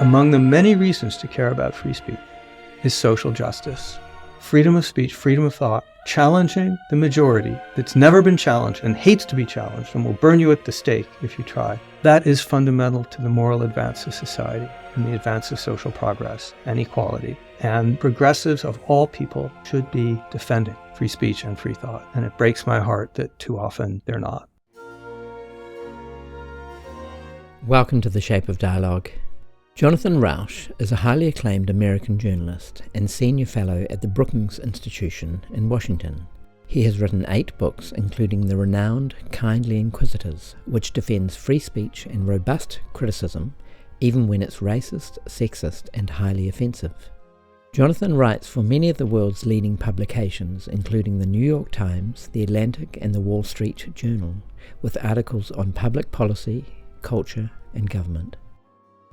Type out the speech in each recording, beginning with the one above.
Among the many reasons to care about free speech is social justice. Freedom of speech, freedom of thought, challenging the majority that's never been challenged and hates to be challenged and will burn you at the stake if you try. That is fundamental to the moral advance of society and the advance of social progress and equality. And progressives of all people should be defending free speech and free thought. And it breaks my heart that too often they're not. Welcome to The Shape of Dialogue. Jonathan Rauch is a highly acclaimed American journalist and senior fellow at the Brookings Institution in Washington. He has written 8 books, including the renowned Kindly Inquisitors, which defends free speech and robust criticism, even when it's racist, sexist, and highly offensive. Jonathan writes for many of the world's leading publications, including the New York Times, The Atlantic, and the Wall Street Journal, with articles on public policy, culture, and government.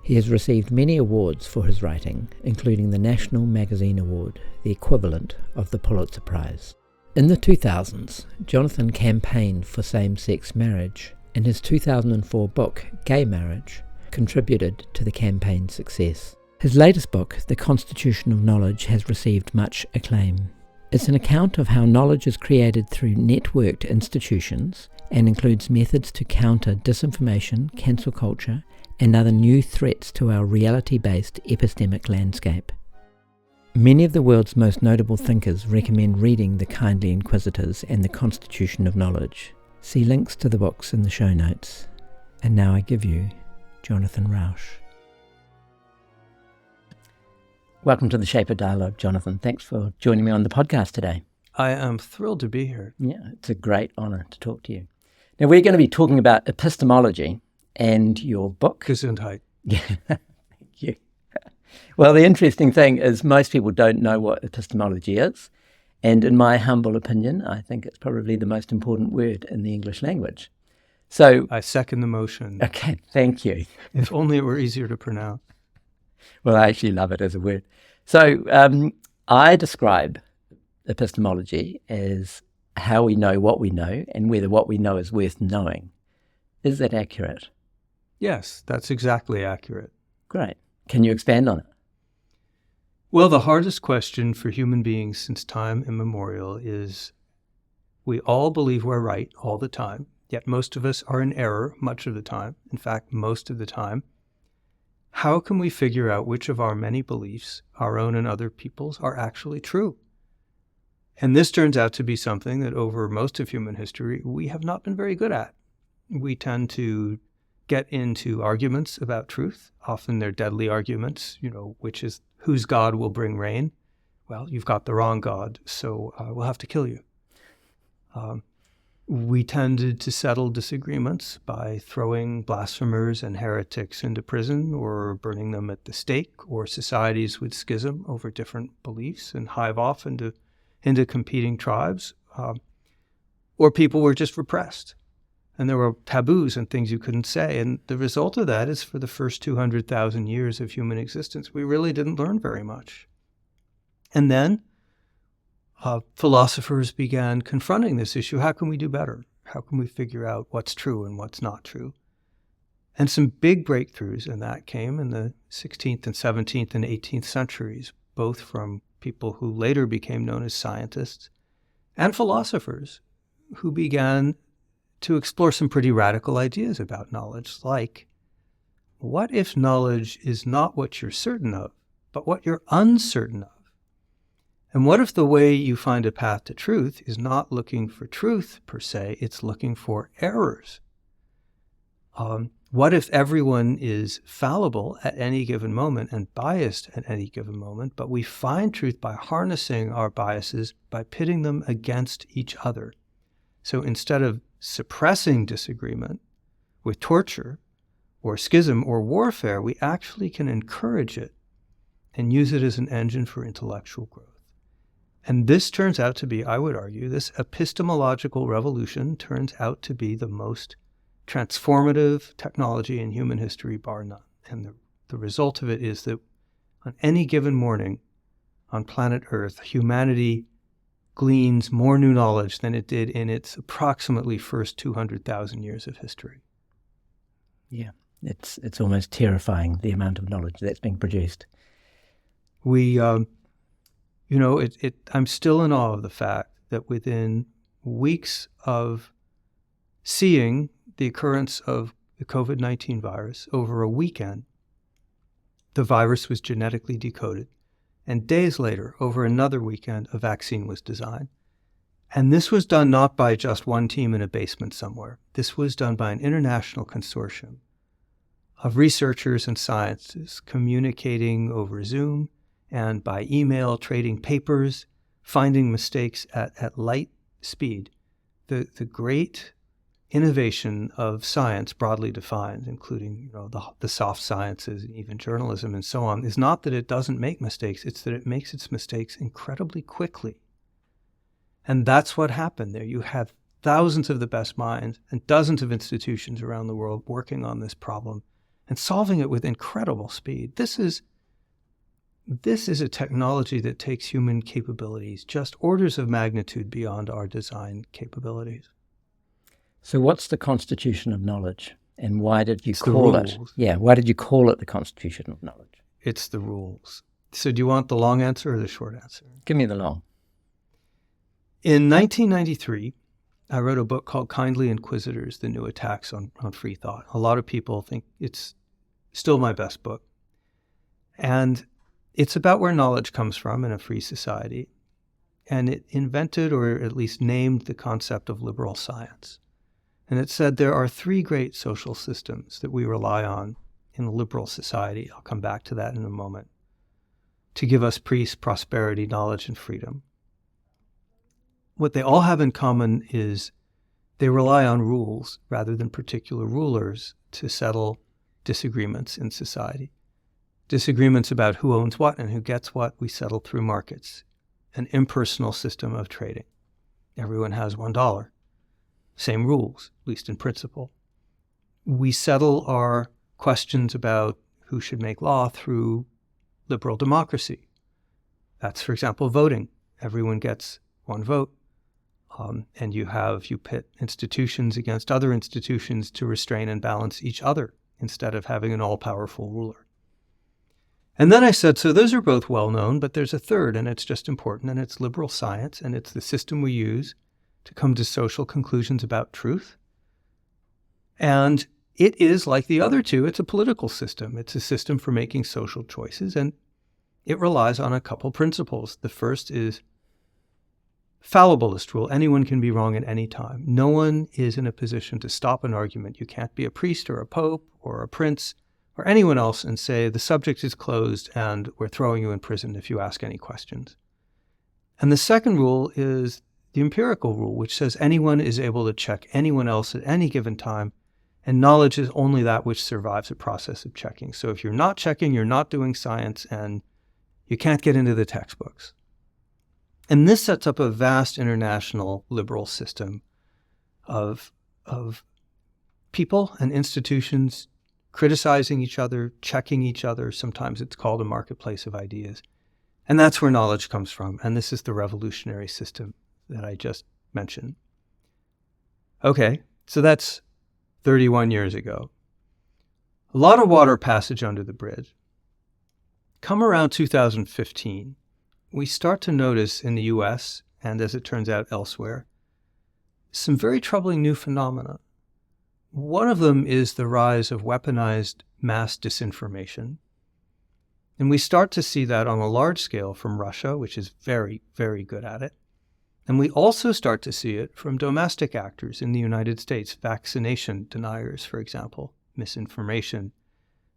He has received many awards for his writing, including the National Magazine Award, the equivalent of the Pulitzer Prize. In the 2000s, Jonathan campaigned for same-sex marriage, and his 2004 book, Gay Marriage, contributed to the campaign's success. His latest book, The Constitution of Knowledge, has received much acclaim. It's an account of how knowledge is created through networked institutions and includes methods to counter disinformation, cancel culture, and other new threats to our reality-based epistemic landscape. Many of the world's most notable thinkers recommend reading The Kindly Inquisitors and The Constitution of Knowledge. See links to the books in the show notes. And now I give you Jonathan Rauch. Welcome to The Shape of Dialogue, Jonathan. Thanks for joining me on the podcast today. I am thrilled to be here. Yeah, it's a great honour to talk to you. Now, we're going to be talking about epistemology and your book. Gesundheit. Yeah, thank you. Well, the interesting thing is most people don't know what epistemology is. And in my humble opinion, I think it's probably the most important word in the English language. So I second the motion. Okay, thank you. If only it were easier to pronounce. Well, I actually love it as a word. So I describe epistemology as how we know what we know and whether what we know is worth knowing. Is that accurate? Yes, that's exactly accurate. Great. Can you expand on it? Well, the hardest question for human beings since time immemorial is we all believe we're right all the time, yet most of us are in error much of the time. In fact, most of the time. How can we figure out which of our many beliefs, our own and other people's, are actually true? And this turns out to be something that over most of human history, we have not been very good at. We tend to get into arguments about truth. Often they're deadly arguments, which is whose God will bring rain? Well, you've got the wrong God, so we'll have to kill you. We tended to settle disagreements by throwing blasphemers and heretics into prison or burning them at the stake, or societies would schism over different beliefs and hive off into competing tribes, or people were just repressed. And there were taboos and things you couldn't say. And the result of that is for the first 200,000 years of human existence, we really didn't learn very much. And then philosophers began confronting this issue. How can we do better? How can we figure out what's true and what's not true? And some big breakthroughs in that came in the 16th and 17th and 18th centuries, both from people who later became known as scientists and philosophers who began to explore some pretty radical ideas about knowledge, like, what if knowledge is not what you're certain of, but what you're uncertain of? And what if the way you find a path to truth is not looking for truth per se, it's looking for errors? What if everyone is fallible at any given moment and biased at any given moment, but we find truth by harnessing our biases, by pitting them against each other? So instead of suppressing disagreement with torture or schism or warfare, we actually can encourage it and use it as an engine for intellectual growth. And this turns out to be, I would argue, this epistemological revolution turns out to be the most transformative technology in human history, bar none. And the result of it is that on any given morning on planet Earth, humanity gleans more new knowledge than it did in its approximately first 200,000 years of history. Yeah. It's almost terrifying, the amount of knowledge that's being produced. I'm still in awe of the fact that within weeks of seeing the occurrence of the COVID-19 virus over a weekend, the virus was genetically decoded. And days later, over another weekend, a vaccine was designed. And this was done not by just one team in a basement somewhere. This was done by an international consortium of researchers and scientists communicating over Zoom and by email, trading papers, finding mistakes at light speed. The great innovation of science, broadly defined, including the soft sciences and even journalism and so on, is not that it doesn't make mistakes, it's that it makes its mistakes incredibly quickly. And that's what happened there. You have thousands of the best minds and dozens of institutions around the world working on this problem and solving it with incredible speed. This is a technology that takes human capabilities just orders of magnitude beyond our design capabilities. So what's the constitution of knowledge, and why did you call it? Yeah, why did you call it the constitution of knowledge? It's the rules. So do you want the long answer or the short answer? Give me the long. In 1993, I wrote a book called Kindly Inquisitors, The New Attacks on Free Thought. A lot of people think it's still my best book. And it's about where knowledge comes from in a free society. And it invented, or at least named, the concept of liberal science. And it said there are three great social systems that we rely on in a liberal society. I'll come back to that in a moment. To give us peace, prosperity, knowledge, and freedom. What they all have in common is they rely on rules rather than particular rulers to settle disagreements in society. Disagreements about who owns what and who gets what, we settle through markets, an impersonal system of trading. Everyone has $1. Same rules, at least in principle. We settle our questions about who should make law through liberal democracy. That's, for example, voting. Everyone gets one vote. And you pit institutions against other institutions to restrain and balance each other instead of having an all-powerful ruler. And then I said, so those are both well-known, but there's a third, and it's just important, and it's liberal science, and it's the system we use to come to social conclusions about truth. And it is like the other two. It's a political system. It's a system for making social choices, and it relies on a couple principles. The first is fallibilist rule. Anyone can be wrong at any time. No one is in a position to stop an argument. You can't be a priest or a pope or a prince or anyone else and say the subject is closed and we're throwing you in prison if you ask any questions. And the second rule is the empirical rule, which says anyone is able to check anyone else at any given time, and knowledge is only that which survives a process of checking. So if you're not checking, you're not doing science, and you can't get into the textbooks. And this sets up a vast international liberal system of people and institutions criticizing each other, checking each other. Sometimes it's called a marketplace of ideas. And that's where knowledge comes from. And this is the revolutionary system that I just mentioned. Okay, so that's 31 years ago. A lot of water passage under the bridge. Come around 2015, we start to notice in the US, and as it turns out elsewhere, some very troubling new phenomena. One of them is the rise of weaponized mass disinformation. And we start to see that on a large scale from Russia, which is very, very good at it. And we also start to see it from domestic actors in the United States, vaccination deniers, for example, misinformation,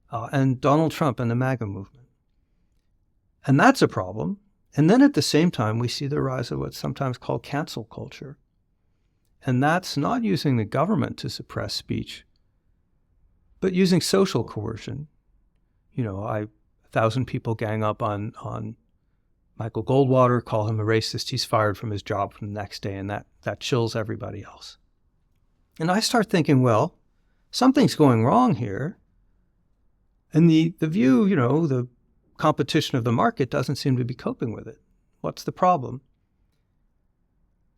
and Donald Trump and the MAGA movement. And that's a problem. And then at the same time, we see the rise of what's sometimes called cancel culture. And that's not using the government to suppress speech, but using social coercion. 1,000 people gang up on Michael Goldwater, call him a racist. He's fired from his job from the next day, and that chills everybody else. And I start thinking, well, something's going wrong here. And the view, the competition of the market doesn't seem to be coping with it. What's the problem?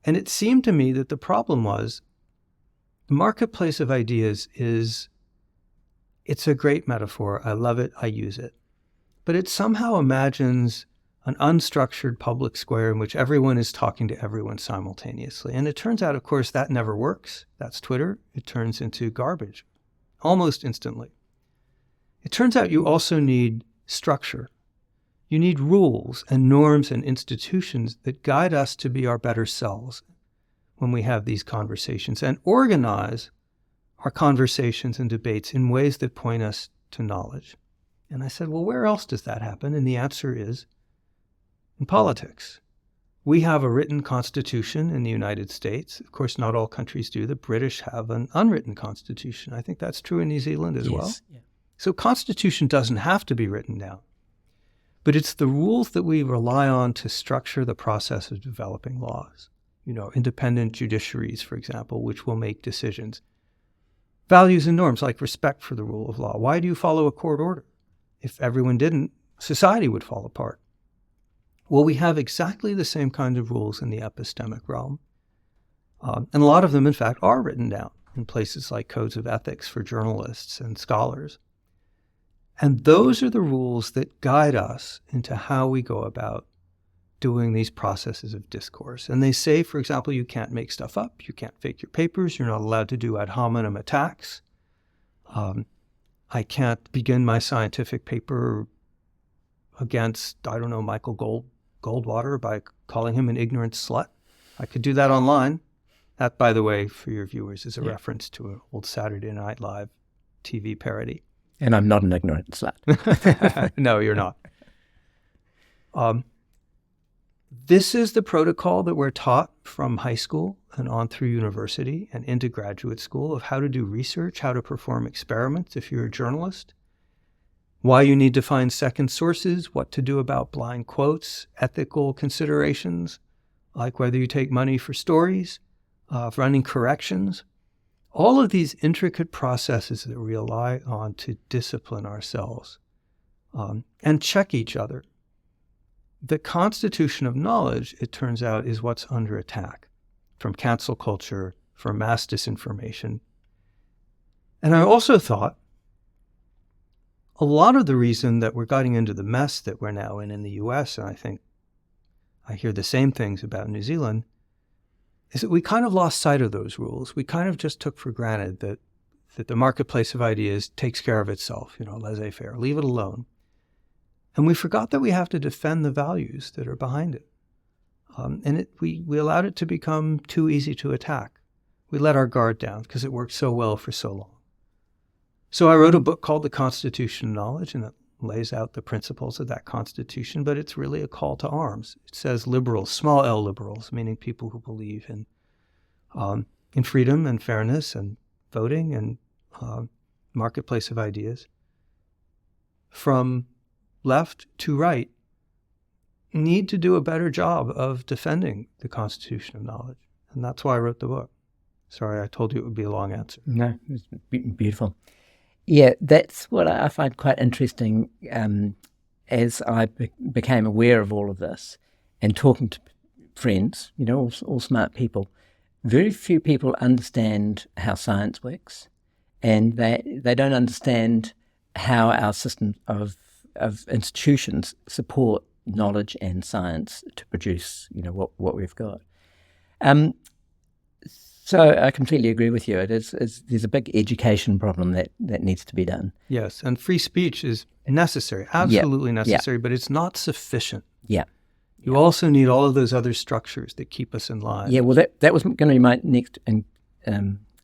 And it seemed to me that the problem was the marketplace of ideas is It's a great metaphor. I love it. I use it. But it somehow imagines an unstructured public square in which everyone is talking to everyone simultaneously. And it turns out, of course, that never works. That's Twitter. It turns into garbage almost instantly. It turns out you also need structure. You need rules and norms and institutions that guide us to be our better selves when we have these conversations and organize our conversations and debates in ways that point us to knowledge. And I said, well, where else does that happen? And the answer is in politics. We have a written constitution in the United States. Of course, not all countries do. The British have an unwritten constitution. I think that's true in New Zealand as well. Yeah. So constitution doesn't have to be written down. But it's the rules that we rely on to structure the process of developing laws. Independent judiciaries, for example, which will make decisions. Values and norms like respect for the rule of law. Why do you follow a court order? If everyone didn't, society would fall apart. Well, we have exactly the same kind of rules in the epistemic realm. And a lot of them, in fact, are written down in places like codes of ethics for journalists and scholars. And those are the rules that guide us into how we go about doing these processes of discourse. And they say, for example, you can't make stuff up, you can't fake your papers, you're not allowed to do ad hominem attacks. I can't begin my scientific paper against, Michael Goldwater by calling him an ignorant slut. I could do that online. That, by the way, for your viewers, is a reference to an old Saturday Night Live TV parody. And I'm not an ignorant slut. No, you're not. This is the protocol that we're taught from high school and on through university and into graduate school of how to do research, how to perform experiments if you're a journalist, why you need to find second sources, what to do about blind quotes, ethical considerations, like whether you take money for stories, running corrections. All of these intricate processes that we rely on to discipline ourselves and check each other. The constitution of knowledge, it turns out, is what's under attack from cancel culture, from mass disinformation. And I also thought a lot of the reason that we're getting into the mess that we're now in the US, and I think I hear the same things about New Zealand, is that we kind of lost sight of those rules. We kind of just took for granted that the marketplace of ideas takes care of itself, laissez-faire, leave it alone. And we forgot that we have to defend the values that are behind it. And we allowed it to become too easy to attack. We let our guard down because it worked so well for so long. So I wrote a book called The Constitution of Knowledge, and it lays out the principles of that constitution, but it's really a call to arms. It says liberals, small L liberals, meaning people who believe in freedom and fairness and voting and marketplace of ideas. From left to right, need to do a better job of defending the Constitution of Knowledge. And that's why I wrote the book. Sorry, I told you it would be a long answer. No, it's beautiful. Yeah, that's what I find quite interesting as I became aware of all of this and talking to friends, all smart people. Very few people understand how science works, and they don't understand how our system of institutions support knowledge and science to produce, what we've got. So I completely agree with you. There's a big education problem that needs to be done. Yes, and free speech is necessary, absolutely necessary, but it's not sufficient. Yeah. You also need all of those other structures that keep us in line. Yeah, well, that was going to be my next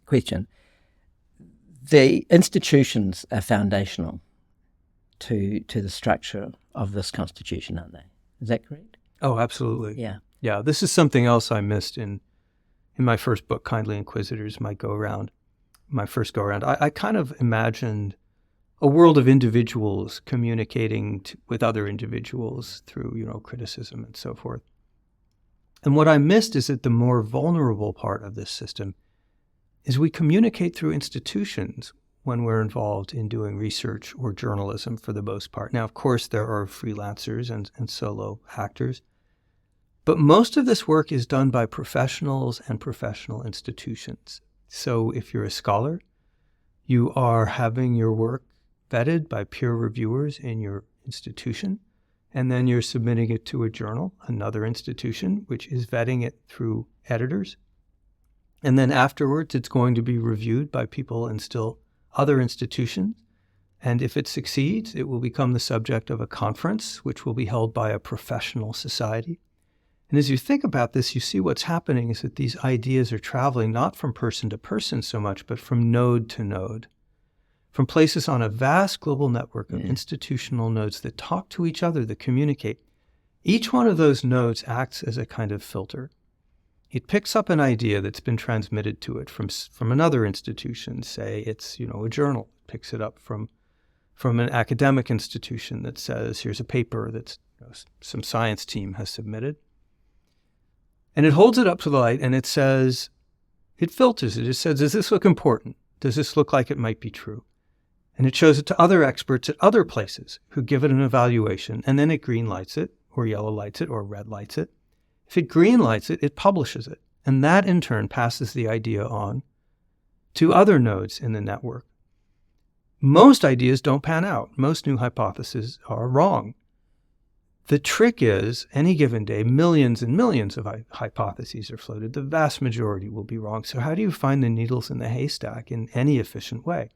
question. The institutions are foundational to the structure of this constitution, aren't they? Is that correct? Oh, absolutely. Yeah. Yeah, this is something else I missed in my first book, Kindly Inquisitors, my first go-around. I kind of imagined a world of individuals communicating with other individuals through, criticism and so forth. And what I missed is that the more vulnerable part of this system is we communicate through institutions when we're involved in doing research or journalism for the most part. Now, of course, there are freelancers and solo actors, but most of this work is done by professionals and professional institutions. So if you're a scholar, you are having your work vetted by peer reviewers in your institution, and then you're submitting it to a journal, another institution, which is vetting it through editors. And then afterwards, it's going to be reviewed by people in still other institutions. And if it succeeds, it will become the subject of a conference, which will be held by a professional society. And as you think about this, you see what's happening is that these ideas are traveling not from person to person so much, but from node to node, from places on a vast global network of institutional nodes that talk to each other, that communicate. Each one of those nodes acts as a kind of filter. It picks up an idea that's been transmitted to it from another institution. Say it's, a journal. It picks it up from an academic institution that says, here's a paper that some science team has submitted. And it holds it up to the light and it says, it filters it. It says, does this look important? Does this look like it might be true? And it shows it to other experts at other places who give it an evaluation, and then it green lights it, or yellow lights it, or red lights it. If it green lights it, it publishes it. And that in turn passes the idea on to other nodes in the network. Most ideas don't pan out. Most new hypotheses are wrong. The trick is, any given day, millions and millions of hypotheses are floated. The vast majority will be wrong. So how do you find the needles in the haystack in any efficient way?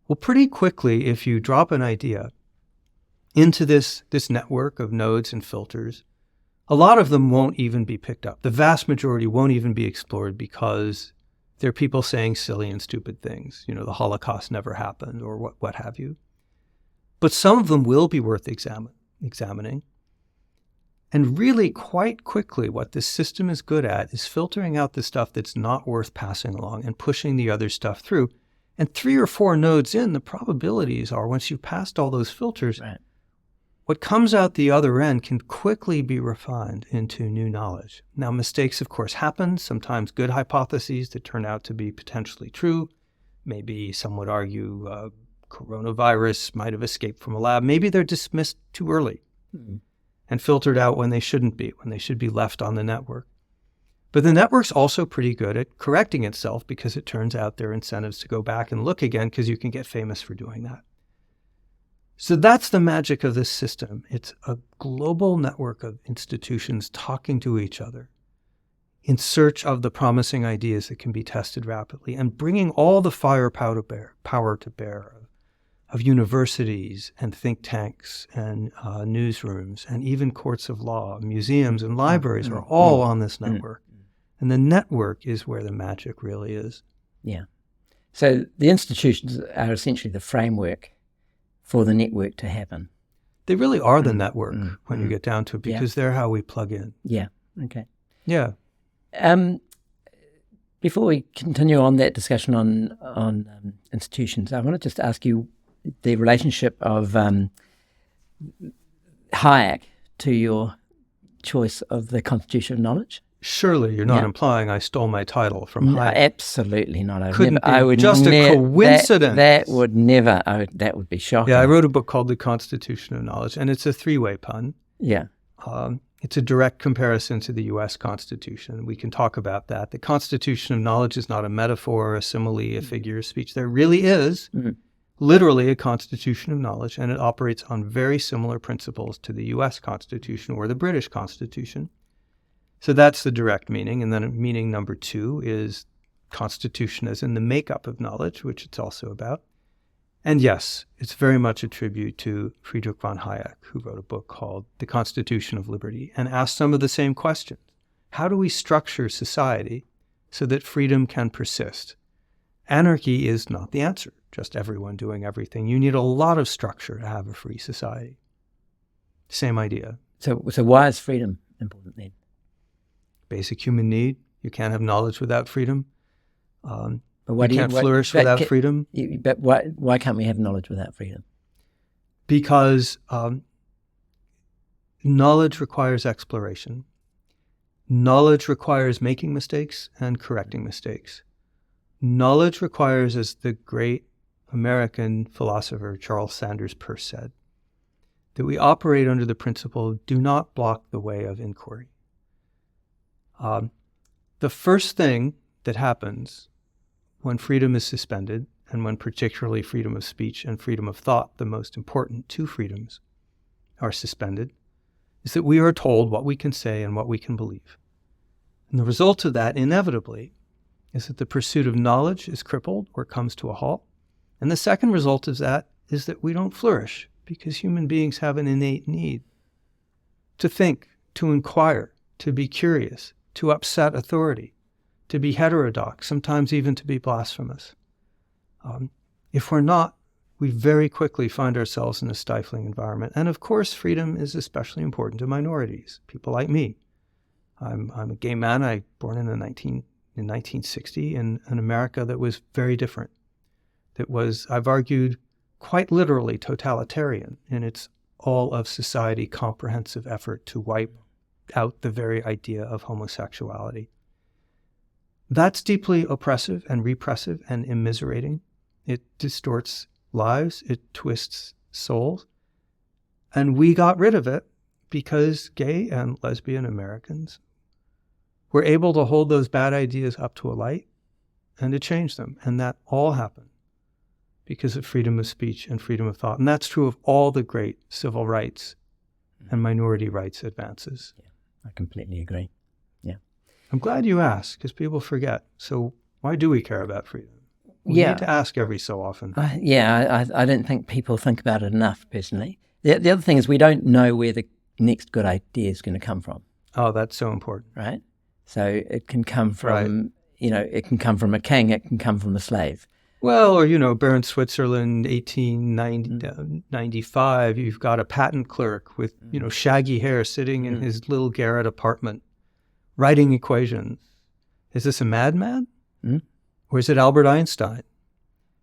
Well, pretty quickly, if you drop an idea into this network of nodes and filters, a lot of them won't even be picked up. The vast majority won't even be explored because there are people saying silly and stupid things. The Holocaust never happened, or what have you. But some of them will be worth examining. And really, quite quickly, what this system is good at is filtering out the stuff that's not worth passing along and pushing the other stuff through. And 3 or 4 nodes in, the probabilities are, once you've passed all those filters, right, what comes out the other end can quickly be refined into new knowledge. Now, mistakes, of course, happen. Sometimes good hypotheses that turn out to be potentially true. Maybe some would argue coronavirus might have escaped from a lab. Maybe they're dismissed too early and filtered out when they shouldn't be, when they should be left on the network. But the network's also pretty good at correcting itself, because it turns out there are incentives to go back and look again, because you can get famous for doing that. So that's the magic of this system. It's a global network of institutions talking to each other in search of the promising ideas that can be tested rapidly, and bringing all the firepower to bear of universities and think tanks and newsrooms and even courts of law, museums and libraries are all on this network. And the network is where the magic really is. Yeah. So the institutions are essentially the framework for the network to happen. They really are the network when you get down to it, because they're how we plug in. Yeah. Okay. Yeah. Before we continue on that discussion on institutions, I want to just ask you the relationship of Hayek to your choice of the Constitution of Knowledge. Surely you're not implying I stole my title from Hayek. No, absolutely not. I would just a coincidence. That would never. That would be shocking. Yeah, I wrote a book called The Constitution of Knowledge, and it's a 3-way pun. Yeah. It's a direct comparison to the U.S. Constitution. We can talk about that. The Constitution of Knowledge is not a metaphor, a simile, a figure of speech. There really is literally a Constitution of Knowledge, and it operates on very similar principles to the U.S. Constitution or the British Constitution. So that's the direct meaning. And then meaning number 2 is Constitution as in the makeup of knowledge, which it's also about. And yes, it's very much a tribute to Friedrich von Hayek, who wrote a book called The Constitution of Liberty and asked some of the same questions. How do we structure society so that freedom can persist? Anarchy is not the answer, just everyone doing everything. You need a lot of structure to have a free society. Same idea. So why is freedom important then? Basic human need. You can't have knowledge without freedom. You can't flourish without freedom. But why can't we have knowledge without freedom? Because knowledge requires exploration. Knowledge requires making mistakes and correcting mistakes. Knowledge requires, as the great American philosopher Charles Sanders Peirce said, that we operate under the principle, do not block the way of inquiry. The first thing that happens when freedom is suspended, and when particularly freedom of speech and freedom of thought, the most important two freedoms, are suspended, is that we are told what we can say and what we can believe. And the result of that, inevitably, is that the pursuit of knowledge is crippled or comes to a halt. And the second result of that is that we don't flourish, because human beings have an innate need to think, to inquire, to be curious, to upset authority, to be heterodox, sometimes even to be blasphemous. If we're not, we very quickly find ourselves in a stifling environment. And of course, freedom is especially important to minorities, people like me. I'm a gay man. I was born in 1960 in an America that was very different. That was, I've argued, quite literally totalitarian in its all of society comprehensive effort to wipe out the very idea of homosexuality. That's deeply oppressive and repressive and immiserating. It distorts lives, it twists souls. And we got rid of it because gay and lesbian Americans were able to hold those bad ideas up to a light and to change them. And that all happened because of freedom of speech and freedom of thought. And that's true of all the great civil rights and minority rights advances. Yeah, I completely agree. Yeah. I'm glad you asked, because people forget. So why do we care about freedom? We need to ask every so often. I don't think people think about it enough, personally. The other thing is we don't know where the next good idea is going to come from. Oh, that's so important. Right? So it can come from, it can come from a king, it can come from a slave. Well, or, Bern, Switzerland, 1895, you've got a patent clerk with, shaggy hair sitting in his little garret apartment, writing equations. Is this a madman? Or is it Albert Einstein?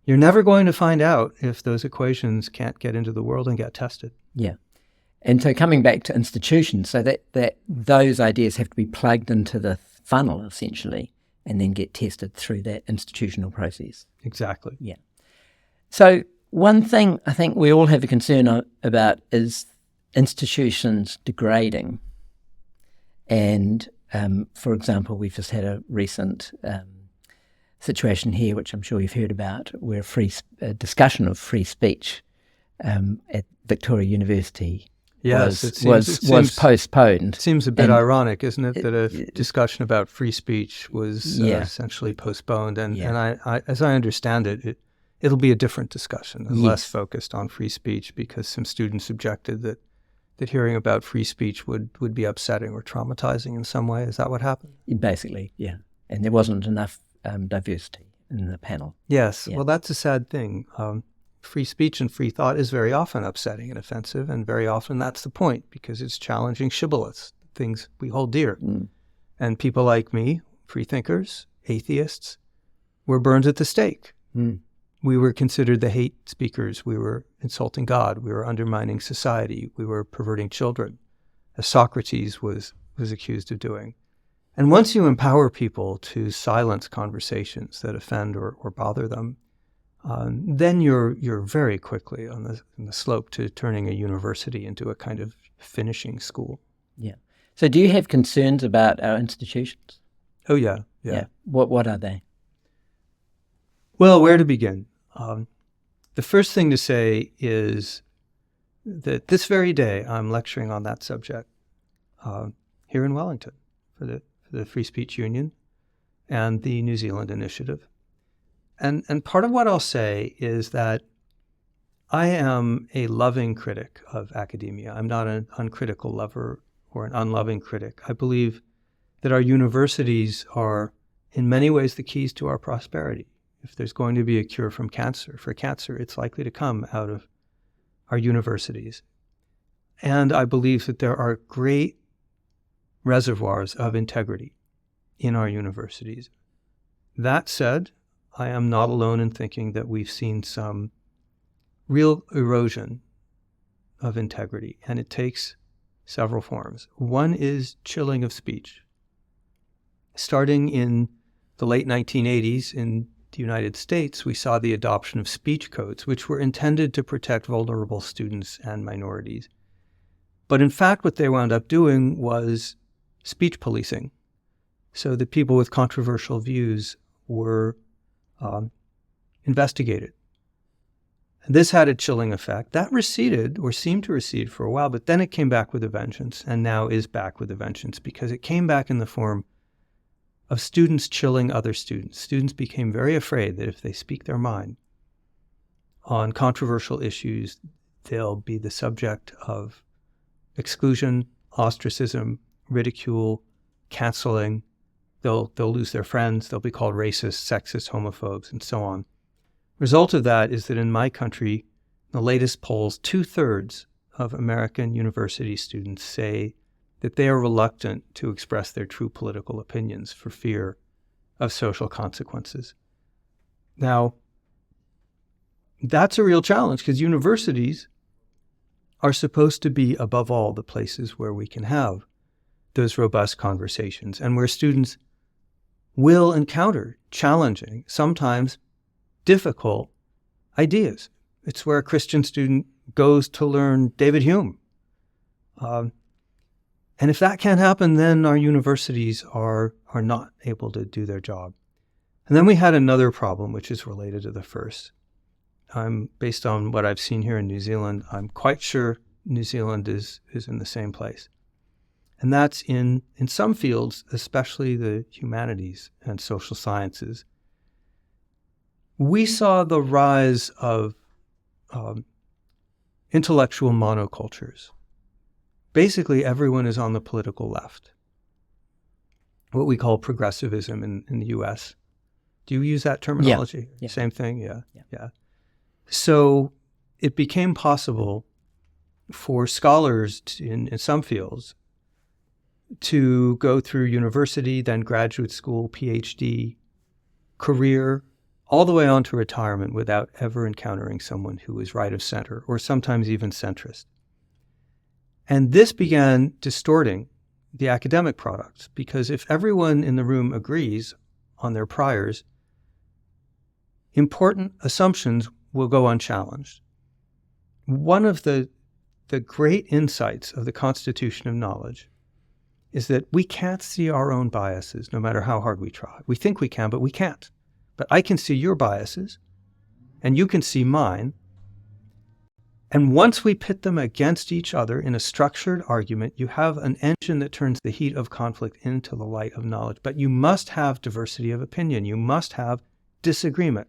You're never going to find out if those equations can't get into the world and get tested. Yeah. And so coming back to institutions, so that those ideas have to be plugged into the funnel, essentially, and then get tested through that institutional process. Exactly. Yeah. So one thing I think we all have a concern about is institutions degrading. And, for example, we've just had a recent situation here, which I'm sure you've heard about, where a discussion of free speech at Victoria University was postponed. It seems a bit ironic, isn't it, that a discussion about free speech was essentially postponed. And I, as I understand it, it'll be a different discussion and less focused on free speech, because some students objected that hearing about free speech would be upsetting or traumatizing in some way. Is that what happened? Basically, yeah. And there wasn't enough diversity in the panel. Yes. Yeah. Well, that's a sad thing. Free speech and free thought is very often upsetting and offensive, and very often that's the point, because it's challenging shibboleths, things we hold dear. And people like me, free thinkers, atheists, were burned at the stake. We were considered the hate speakers. We were insulting God. We were undermining society. We were perverting children, as Socrates was accused of doing. And once you empower people to silence conversations that offend or bother them, then you're very quickly on the slope to turning a university into a kind of finishing school. Yeah. So do you have concerns about our institutions? Oh, yeah. What are they? Well, where to begin? The first thing to say is that this very day I'm lecturing on that subject here in Wellington for the Free Speech Union and the New Zealand Initiative. And part of what I'll say is that I am a loving critic of academia. I'm not an uncritical lover or an unloving critic. I believe that our universities are in many ways the keys to our prosperity. If there's going to be a cure for cancer, it's likely to come out of our universities. And I believe that there are great reservoirs of integrity in our universities. That said, I am not alone in thinking that we've seen some real erosion of integrity, and it takes several forms. One is chilling of speech. Starting in the late 1980s in the United States, we saw the adoption of speech codes, which were intended to protect vulnerable students and minorities. But in fact, what they wound up doing was speech policing. So the people with controversial views were investigated. And this had a chilling effect. That receded, or seemed to recede for a while, but then it came back with a vengeance, and now is back with a vengeance, because it came back in the form of students chilling other students. Students became very afraid that if they speak their mind on controversial issues, they'll be the subject of exclusion, ostracism, ridicule, canceling. They'll lose their friends. They'll be called racist, sexist, homophobes, and so on. Result of that is that in my country, the latest polls, 2/3 of American university students say that they are reluctant to express their true political opinions for fear of social consequences. Now, that's a real challenge, because universities are supposed to be, above all, the places where we can have those robust conversations and where students will encounter challenging, sometimes difficult ideas. It's where a Christian student goes to learn David Hume. And if that can't happen, then our universities are not able to do their job. And then we had another problem, which is related to the first. Based on what I've seen here in New Zealand, I'm quite sure New Zealand is in the same place. And that's in some fields, especially the humanities and social sciences. We saw the rise of intellectual monocultures. Basically, everyone is on the political left, what we call progressivism in the U.S. Do you use that terminology? Yeah. Same thing? Yeah. So it became possible for scholars in some fields to go through university, then graduate school, PhD, career, all the way on to retirement without ever encountering someone who was right of center, or sometimes even centrist. And this began distorting the academic products, because if everyone in the room agrees on their priors, important assumptions will go unchallenged. One of the great insights of the constitution of knowledge is that we can't see our own biases no matter how hard we try. We think we can, but we can't. But I can see your biases, and you can see mine. And once we pit them against each other in a structured argument, you have an engine that turns the heat of conflict into the light of knowledge. But you must have diversity of opinion. You must have disagreement.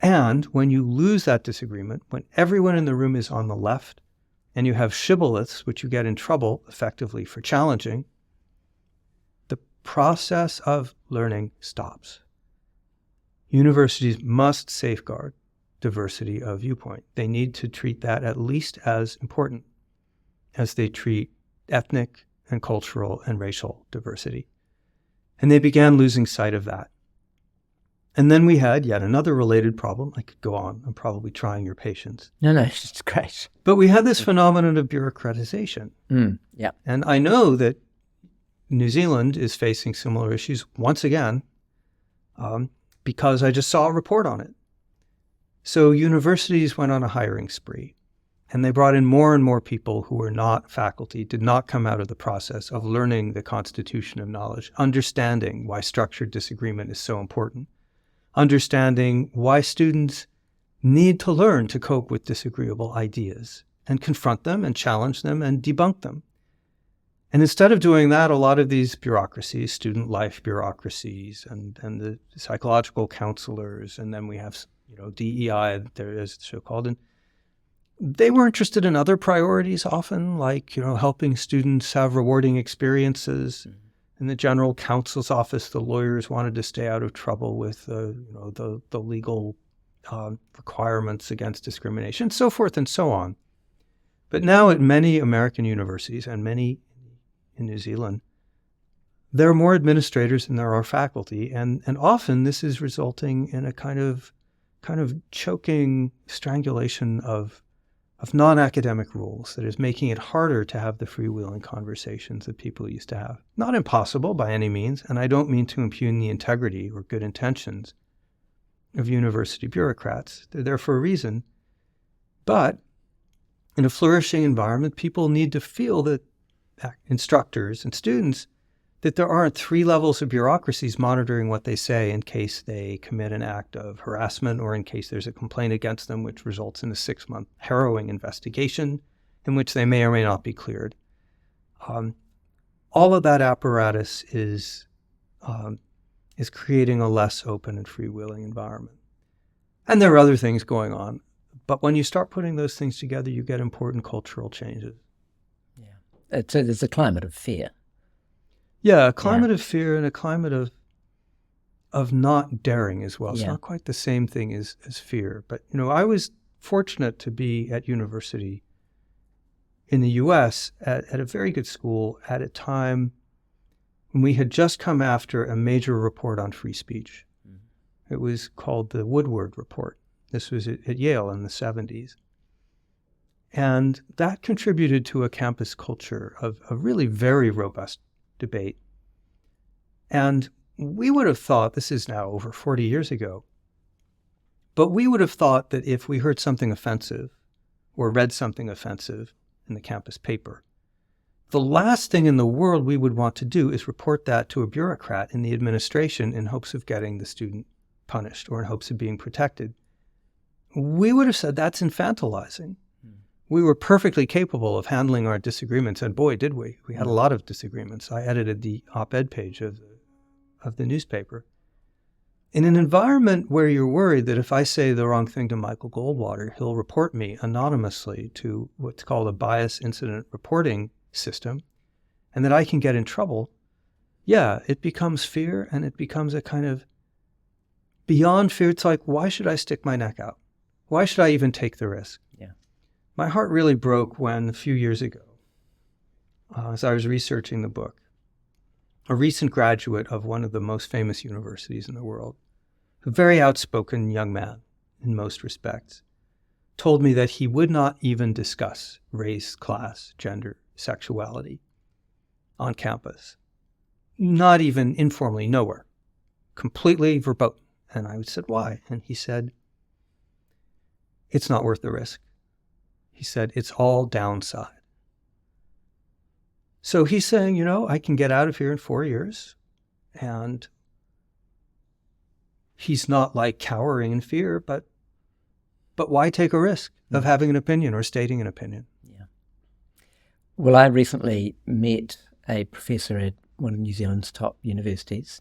And when you lose that disagreement, when everyone in the room is on the left, and you have shibboleths, which you get in trouble effectively for challenging, the process of learning stops. Universities must safeguard diversity of viewpoint. They need to treat that at least as important as they treat ethnic and cultural and racial diversity. And they began losing sight of that. And then we had yet another related problem. I could go on. I'm probably trying your patience. No, it's great. But we had this phenomenon of bureaucratization. Yeah. And I know that New Zealand is facing similar issues once again, because I just saw a report on it. So universities went on a hiring spree, and they brought in more and more people who were not faculty, did not come out of the process of learning the constitution of knowledge, understanding why structured disagreement is so important, understanding why students need to learn to cope with disagreeable ideas and confront them and challenge them and debunk them. And instead of doing that, a lot of these bureaucracies, student life bureaucracies, and the psychological counselors, and then we have DEI, there is so-called, and they were interested in other priorities often, like helping students have rewarding experiences. In the general counsel's office, the lawyers wanted to stay out of trouble with the legal requirements against discrimination, so forth and so on. But now at many American universities and many in New Zealand, there are more administrators than there are faculty, and often this is resulting in a kind of choking strangulation of non-academic rules that is making it harder to have the freewheeling conversations that people used to have. Not impossible by any means, and I don't mean to impugn the integrity or good intentions of university bureaucrats. They're there for a reason. But in a flourishing environment, people need to feel that instructors and students that there aren't 3 levels of bureaucracies monitoring what they say in case they commit an act of harassment or in case there's a complaint against them, which results in a 6-month harrowing investigation in which they may or may not be cleared. All of that apparatus is creating a less open and freewheeling environment. And there are other things going on. But when you start putting those things together, you get important cultural changes. Yeah. So there's a climate of fear. Yeah, a climate of fear and a climate of not daring as well. It's not quite the same thing as fear. But, I was fortunate to be at university in the U.S. at a very good school at a time when we had just come after a major report on free speech. Mm-hmm. It was called the Woodward Report. This was at Yale in the 70s. And that contributed to a campus culture of a really very robust debate. And we would have thought, this is now over 40 years ago, but we would have thought that if we heard something offensive or read something offensive in the campus paper, the last thing in the world we would want to do is report that to a bureaucrat in the administration in hopes of getting the student punished or in hopes of being protected. We would have said that's infantilizing. We were perfectly capable of handling our disagreements, and boy, did we. We had a lot of disagreements. I edited the op-ed page of the newspaper. In an environment where you're worried that if I say the wrong thing to Michael Goldwater, he'll report me anonymously to what's called a bias incident reporting system, and that I can get in trouble, it becomes fear, and it becomes a kind of beyond fear. It's like, why should I stick my neck out? Why should I even take the risk? Yeah. My heart really broke when a few years ago, as I was researching the book, a recent graduate of one of the most famous universities in the world, a very outspoken young man in most respects, told me that he would not even discuss race, class, gender, sexuality on campus. Not even informally, nowhere. Completely verboten. And I said, why? And he said, it's not worth the risk. He said, it's all downside. So he's saying, I can get out of here in 4 years. And he's not like cowering in fear, but why take a risk of having an opinion or stating an opinion? Yeah. Well, I recently met a professor at one of New Zealand's top universities,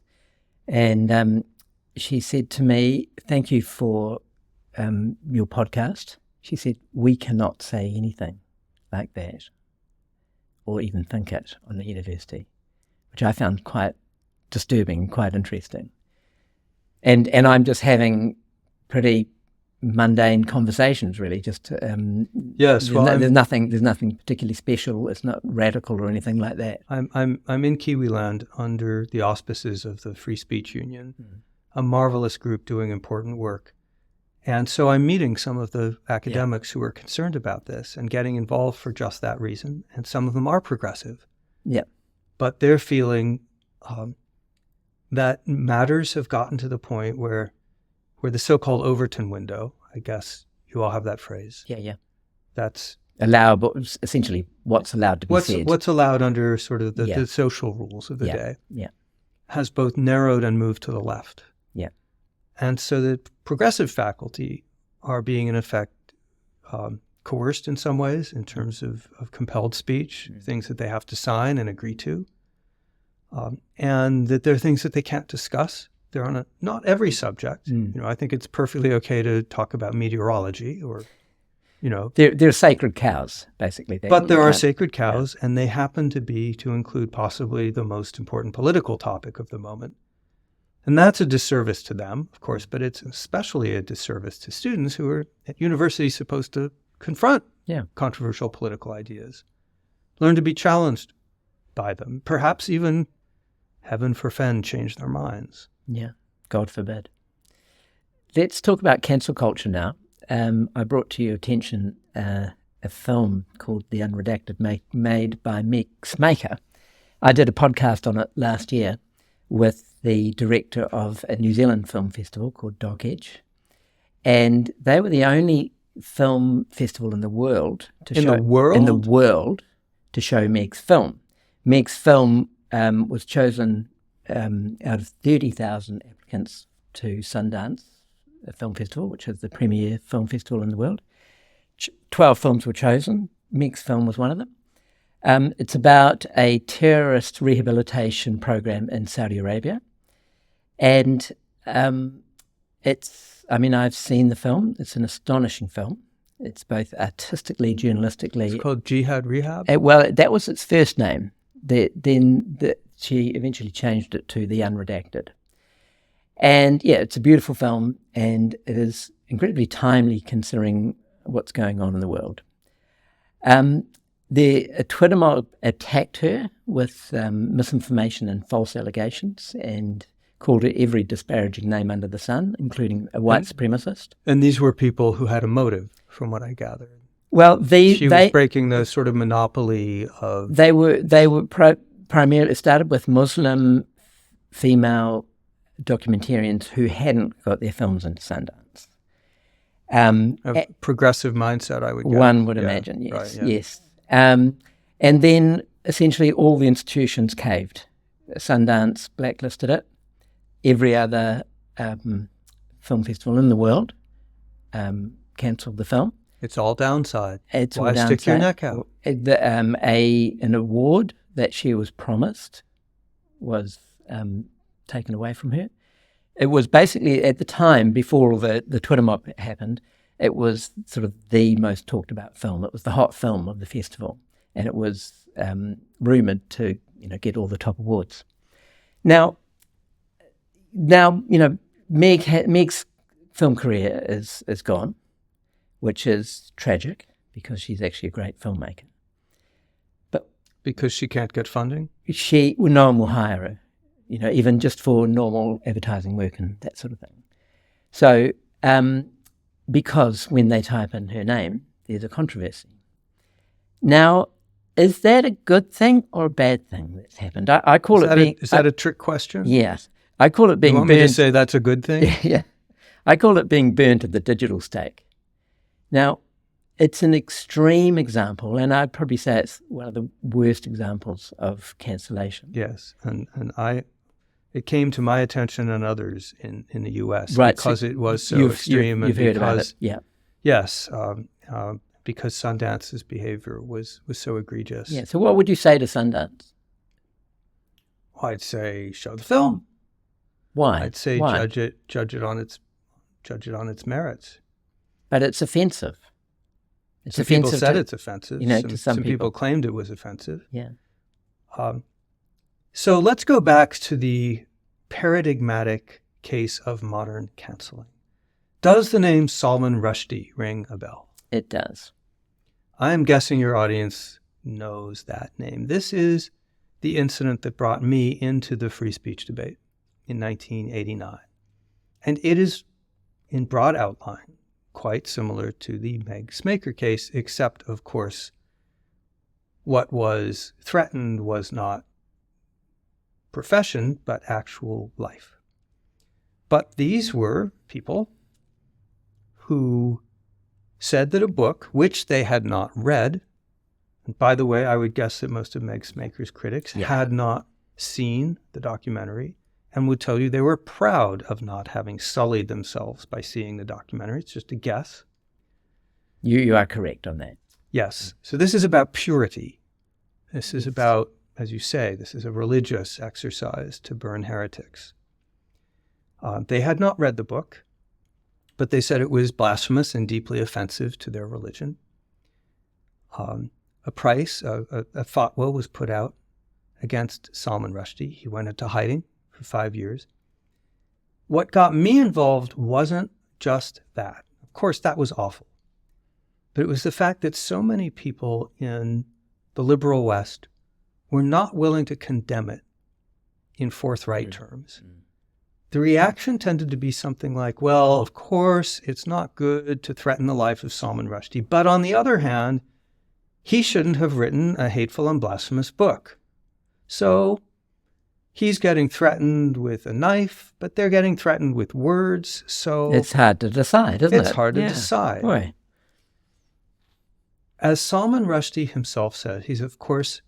and she said to me, thank you for your podcast. She said, we cannot say anything like that or even think it on the university, which I found quite disturbing, quite interesting. And I'm just having pretty mundane conversations, really. Just yes, there's nothing particularly special. It's not radical or anything like that. I'm in Kiwiland under the auspices of the Free Speech Union, a marvelous group doing important work. And so I'm meeting some of the academics who are concerned about this and getting involved for just that reason. And some of them are progressive. Yeah. But they're feeling that matters have gotten to the point where the so-called Overton window, I guess you all have that phrase. Yeah. That's allowable, essentially what's allowed to be said. What's allowed under sort of the social rules of the day has both narrowed and moved to the left. Yeah. And so the progressive faculty are being, in effect, coerced in some ways in terms of compelled speech, things that they have to sign and agree to, and that there are things that they can't discuss. They're on not every subject. I think it's perfectly okay to talk about meteorology or, They're sacred cows, basically. But there are sacred cows, and they happen to include possibly the most important political topic of the moment. And that's a disservice to them, of course, but it's especially a disservice to students who are at university supposed to confront controversial political ideas, learn to be challenged by them, perhaps even, heaven forfend, change their minds. Yeah, God forbid. Let's talk about cancel culture now. I brought to your attention a film called The Unredacted, made by Meg Smaker. I did a podcast on it last year with the director of a New Zealand film festival called Dog Edge. And they were the only film festival in the world to show Meg's film. Meg's film was chosen out of 30,000 applicants to Sundance, a film festival, which is the premier film festival in the world. 12 films were chosen. Meg's film was one of them. It's about a terrorist rehabilitation program in Saudi Arabia. And I've seen the film. It's an astonishing film. It's both artistically, journalistically. It's called Jihad Rehab? Well, that was its first name. She eventually changed it to The Unredacted. And yeah, it's a beautiful film, and it is incredibly timely considering what's going on in the world. A Twitter mob attacked her with misinformation and false allegations and called her every disparaging name under the sun, including a white supremacist. And these were people who had a motive, from what I gathered. Well, she was breaking the sort of monopoly of... They were primarily started with Muslim female documentarians who hadn't got their films into Sundance. A progressive mindset, I would guess. One would imagine, yes. Right, yeah. Yes. And then essentially all the institutions caved. Sundance blacklisted it. Every other film festival in the world cancelled the film. It's all downside. It's Why all downside. Stick your neck out? An award that she was promised was taken away from her. It was basically, at the time, before all the Twitter mob happened, it was sort of the most talked about film. It was the hot film of the festival, and it was rumoured to get all the top awards. Now, Meg's film career is gone, which is tragic because she's actually a great filmmaker. But because she can't get funding? No one will hire her, even just for normal advertising work and that sort of thing. So, because when they type in her name, there's a controversy. Now, is that a good thing or a bad thing that's happened? I call it being... Is that a trick question? Yes. I call it being burnt... You want me to say that's a good thing? Yeah. I call it being burnt at the digital stake. Now, it's an extreme example, and I'd probably say it's one of the worst examples of cancellation. Yes, and it came to my attention and others in the U.S. Right, because it was so extreme. You've heard about it, yeah. Yes, because Sundance's behavior was so egregious. Yeah. So what would you say to Sundance? I'd say show the film. Why? I'd say Why? judge it on its merits. But it's offensive. Some people said it's offensive. To some people claimed it was offensive. Yeah. So let's go back to the paradigmatic case of modern canceling. Does the name Salman Rushdie ring a bell? It does. I am guessing your audience knows that name. This is the incident that brought me into the free speech debate in 1989. And it is, in broad outline, quite similar to the Meg Smaker case, except, of course, what was threatened was not profession, but actual life. But these were people who said that a book, which they had not read, and by the way, I would guess that most of Meg Smaker's critics had not seen the documentary, and would tell you they were proud of not having sullied themselves by seeing the documentary. It's just a guess. You are correct on that. Yes. So this is about purity. This is about, as you say, this is a religious exercise to burn heretics. They had not read the book, but they said it was blasphemous and deeply offensive to their religion. A fatwa was put out against Salman Rushdie. He went into hiding for 5 years. What got me involved wasn't just that. Of course, that was awful. But it was the fact that so many people in the liberal West were not willing to condemn it in forthright terms. The reaction tended to be something like, well, of course, it's not good to threaten the life of Salman Rushdie, but on the other hand, he shouldn't have written a hateful and blasphemous book. So he's getting threatened with a knife, but they're getting threatened with words, so... It's hard to decide, isn't it? It's hard to decide. Boy. As Salman Rushdie himself said, he's, of course,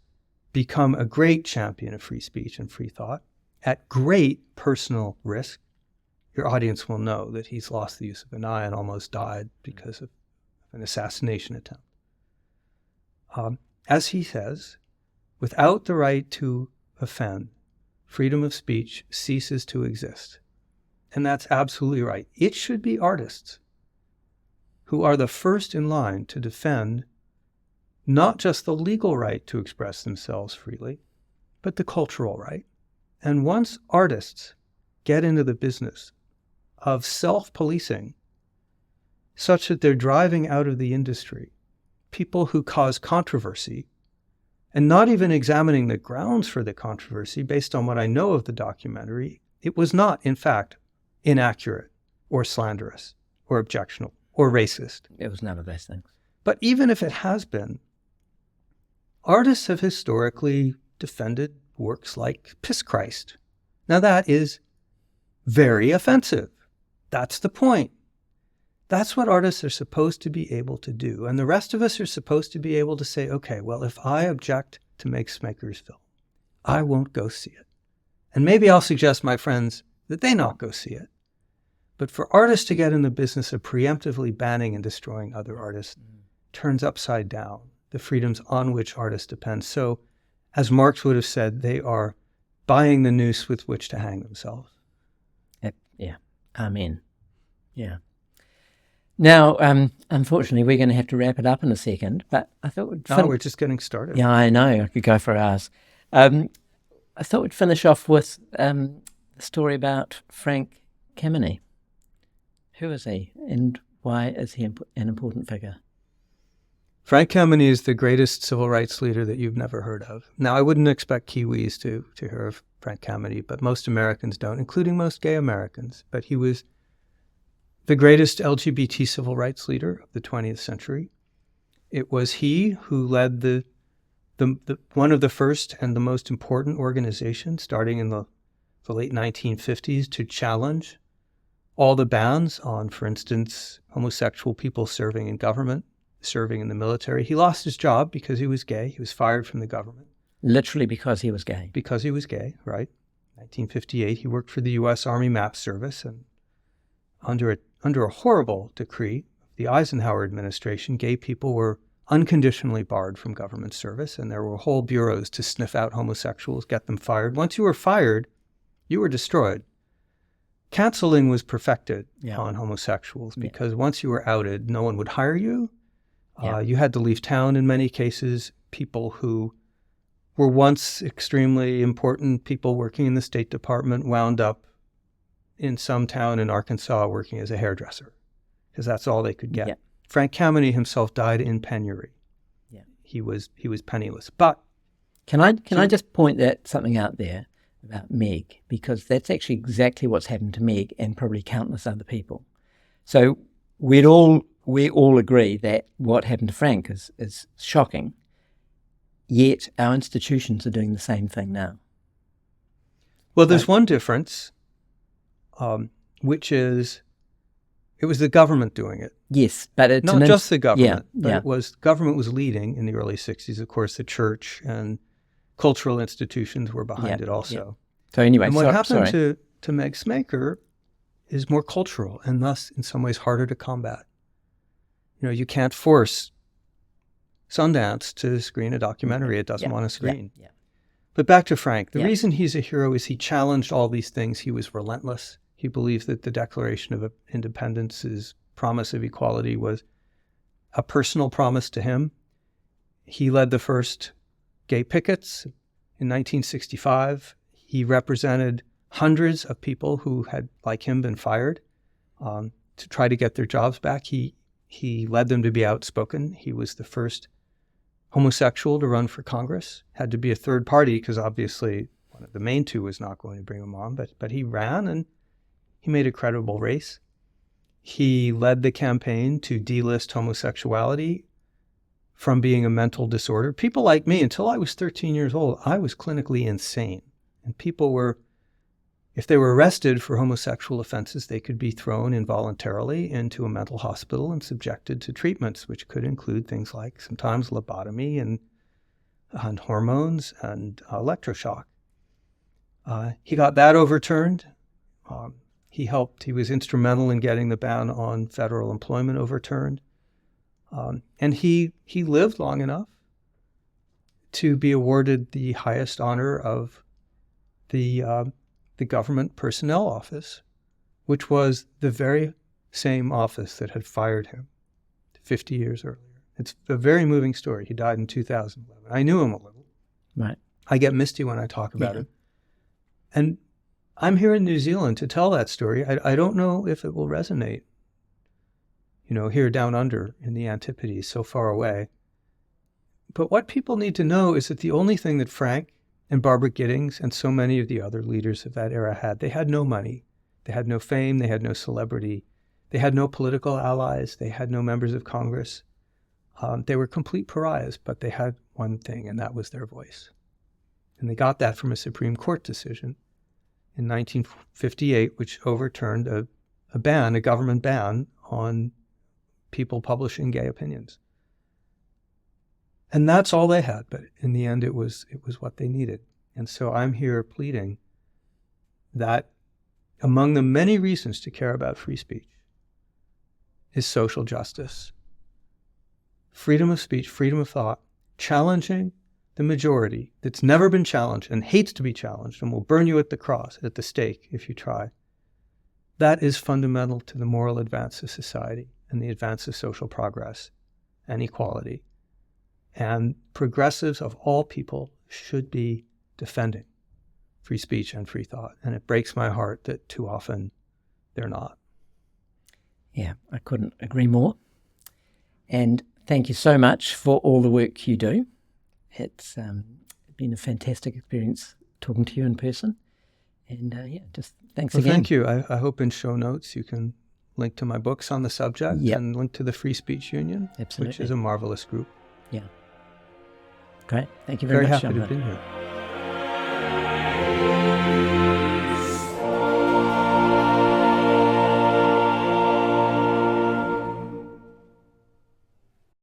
become a great champion of free speech and free thought at great personal risk. Your audience will know that he's lost the use of an eye and almost died because of an assassination attempt. As he says, without the right to offend, freedom of speech ceases to exist. And that's absolutely right. It should be artists who are the first in line to defend not just the legal right to express themselves freely, but the cultural right. And once artists get into the business of self-policing, such that they're driving out of the industry people who cause controversy and not even examining the grounds for the controversy based on what I know of the documentary, it was not, in fact, inaccurate or slanderous or objectionable or racist. It was none of those things. But even if it has been, artists have historically defended works like Piss Christ. Now that is very offensive. That's the point. That's what artists are supposed to be able to do. And the rest of us are supposed to be able to say, okay, well, if I object to Meg Smaker's film, I won't go see it. And maybe I'll suggest my friends that they not go see it. But for artists to get in the business of preemptively banning and destroying other artists turns upside down the freedoms on which artists depend. So, as Marx would have said, they are buying the noose with which to hang themselves. Yeah. Amen. Yeah. Now, unfortunately, we're going to have to wrap it up in a second, but I thought we're just getting started. Yeah, I know. I could go for hours. I thought we'd finish off with the story about Frank Kameny. Who is he, and why is he an important figure? Frank Kameny is the greatest civil rights leader that you've never heard of. Now, I wouldn't expect Kiwis to hear of Frank Kameny, but most Americans don't, including most gay Americans. But he was the greatest LGBT civil rights leader of the 20th century. It was he who led the one of the first and the most important organizations, starting in the late 1950s, to challenge all the bans on, for instance, homosexual people serving in government, serving in the military. He lost his job because he was gay. He was fired from the government. Literally because he was gay. Because he was gay, right. 1958, he worked for the U.S. Army Map Service, and under a horrible decree of the Eisenhower administration, gay people were unconditionally barred from government service, and there were whole bureaus to sniff out homosexuals, get them fired. Once you were fired, you were destroyed. Canceling was perfected on homosexuals because once you were outed, no one would hire you. You had to leave town in many cases. People who were once extremely important people working in the State Department wound up in some town in Arkansas working as a hairdresser because that's all they could get. Yeah. Frank Kameny himself died in penury. Yeah. He was penniless. But can I just point something out there about Meg, because that's actually exactly what's happened to Meg and probably countless other people. So we all agree that what happened to Frank is shocking, yet our institutions are doing the same thing now. Well, there's one difference, which is it was the government doing it. Yes, but it's not just the government, but it was government was leading in the early 60s. Of course, the church and cultural institutions were behind it also. Yeah. So anyway, and what happened to Meg Smaker is more cultural and thus in some ways harder to combat. You know, you can't force Sundance to screen a documentary it doesn't want to screen. Yeah. But back to Frank. The reason he's a hero is he challenged all these things. He was relentless. He believed that the Declaration of Independence's promise of equality was a personal promise to him. He led the first gay pickets in 1965. He represented hundreds of people who had, like him, been fired to try to get their jobs back. He led them to be outspoken. He was the first homosexual to run for Congress. Had to be a third party because obviously one of the main two was not going to bring him on. But he ran and he made a credible race. He led the campaign to delist homosexuality from being a mental disorder. People like me, until I was 13 years old, I was clinically insane. And people were, if they were arrested for homosexual offenses, they could be thrown involuntarily into a mental hospital and subjected to treatments, which could include things like sometimes lobotomy and and hormones and electroshock. He got that overturned. He was instrumental in getting the ban on federal employment overturned. And he lived long enough to be awarded the highest honor of the government personnel office, which was the very same office that had fired him 50 years earlier. It's a very moving story. He died in 2011. I knew him a little. Right. I get misty when I talk about it. And I'm here in New Zealand to tell that story. I don't know if it will resonate, here down under in the Antipodes, so far away. But what people need to know is that the only thing that Frank and Barbara Giddings and so many of the other leaders of that era had, they had no money. They had no fame. They had no celebrity. They had no political allies. They had no members of Congress. They were complete pariahs, but they had one thing, and that was their voice. And they got that from a Supreme Court decision in 1958, which overturned a government ban on people publishing gay opinions. And that's all they had, but in the end, it was what they needed. And so I'm here pleading that among the many reasons to care about free speech is social justice. Freedom of speech, freedom of thought, challenging the majority that's never been challenged and hates to be challenged and will burn you at the stake if you try. That is fundamental to the moral advance of society and the advance of social progress and equality. And progressives of all people should be defending free speech and free thought. And it breaks my heart that too often they're not. Yeah, I couldn't agree more. And thank you so much for all the work you do. It's been a fantastic experience talking to you in person. And just thanks again. Thank you. I hope in show notes you can link to my books on the subject and link to the Free Speech Union, which is a marvelous group. Yeah. Great. Thank you very much. Very happy to have been here.